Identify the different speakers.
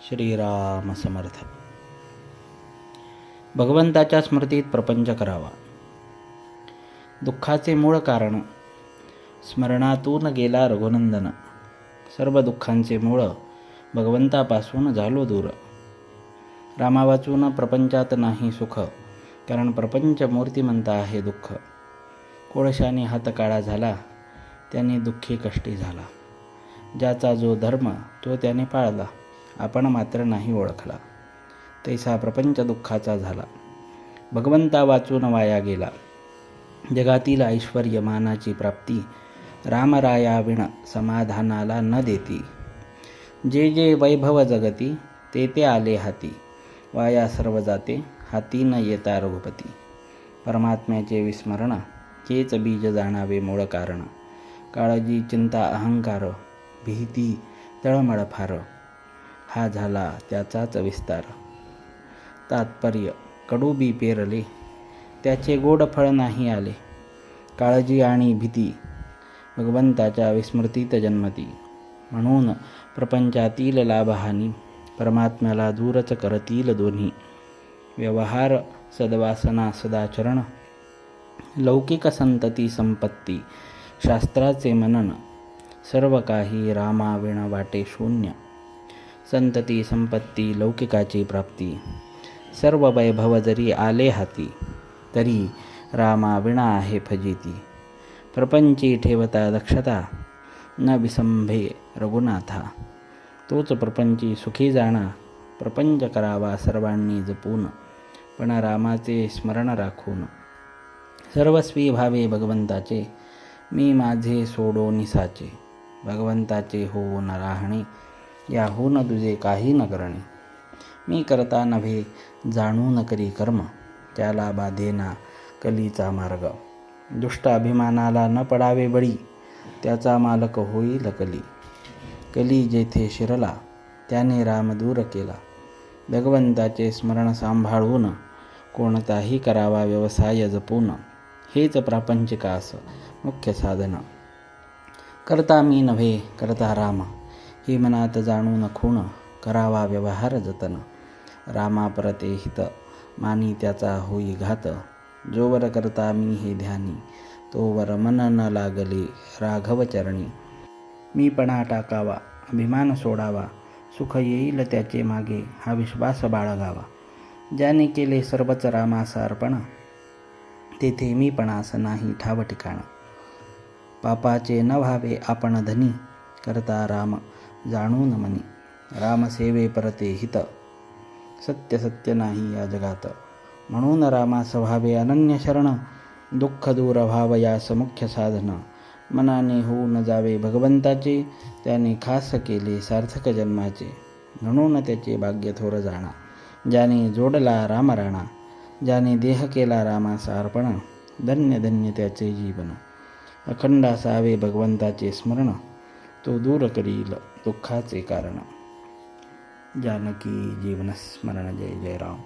Speaker 1: श्रीराम समर्थ. भगवंताच्या स्मृतीत प्रपंच करावा. दुःखाचे मूळ कारण स्मरणातून गेला रघुनंदन. सर्व दुःखांचे मूळ भगवंतापासून झालो दूर. रामा वाचून प्रपंचात नाही सुख, कारण प्रपंच मूर्तिमंत आहे दुःख. कोळशाने हात काळा झाला, त्याने दुःखी कष्टी झाला. ज्याचा जो धर्म तो त्याने पाळला, आपण मात्र नाही ओळखला. तैसा प्रपंच दुःखाचा झाला, भगवंता वाचून वाया गेला. जगातील ऐश्वर्य मानाची प्राप्ती रामरायाविण समाधानाला न देती. जे जे वैभव जगती ते ते आले हाती. वाया सर्व जाते हाती न येता रघुपती. परमात्म्याचे विस्मरण हेच बीज जाणावे मूळ कारण. काळजी चिंता अहंकार भीती तळमळ फार, हा झाला त्याचाच विस्तार. तात्पर्य कडू बी पेरले, त्याचे गोड फळ नाही आले. काळजी आणि भीती भगवंताच्या विस्मृतीत जन्मती. म्हणून प्रपंचातील लाभहानी परमात्म्याला दूरच करतील दोन्ही. व्यवहार सद्वासना सदाचरण, लौकिक संतती संपत्ती. शास्त्राचे मनन सर्व काही रामाविण वाटे शून्य. संतती संपत्ती लौकिकाची प्राप्ती, सर्व वैभव जरी आले हाती, तरी रामाविणा आहे फजिती. प्रपंची ठेवता दक्षता, न विसंभे रघुनाथा. तोच प्रपंची सुखी जाणा, प्रपंच करावा सर्वांनी जपून, पण रामाचे स्मरण राखून. सर्वस्वी भावे भगवंताचे, मी माझे सोडो निसाचे. भगवंताचे होऊन राहणे, याहून तुझे काही न करणे. मी करता नव्हे जाणून करी कर्म, त्याला बाधेना कलीचा मार्ग. दुष्ट अभिमानाला न पडावे बळी, त्याचा मालक होईल कली. कली जेथे शिरला, त्याने राम दूर केला. भगवंताचे स्मरण सांभाळून, कोणताही करावा व्यवसाय जपून. हेच प्रापंचिकास मुख्य साधन. करता मी नव्हे करता राम, हे मनात जाणून खूण. करावा व्यवहार जतन, रामा परते हित. मानी त्याचा होई घात, जोवर करता मी हे ध्यानी. तोवर मन न लागले राघव चरणी. मीपणा टाकावा अभिमान सोडावा, सुख येईल त्याचे मागे हा विश्वास बाळगावा. ज्याने केले सर्वच रामास अर्पण, तेथे मीपणास नाही ठाव ठिकाण. पापाचे न व्हावे आपण धनी, करता राम जाणून मनी. रामसेवे परते हित, सत्य सत्य नाही या जगात. म्हणून रामास व्हावे अनन्य शरण, दुःख दूर व्हावयास मुख्य साधन. मनाने होऊन जावे भगवंताचे, त्याने खास केले सार्थक जन्माचे. म्हणून त्याचे भाग्य थोर जाणा, ज्याने जोडला रामराणा. ज्याने देह केला रामास अर्पण, धन्य धन्य त्याचे जीवन. अखंड असावे भगवंताचे स्मरण, तो दूर करील दुःखाचे कारण. जानकी जीवन स्मरण. जय जय राम.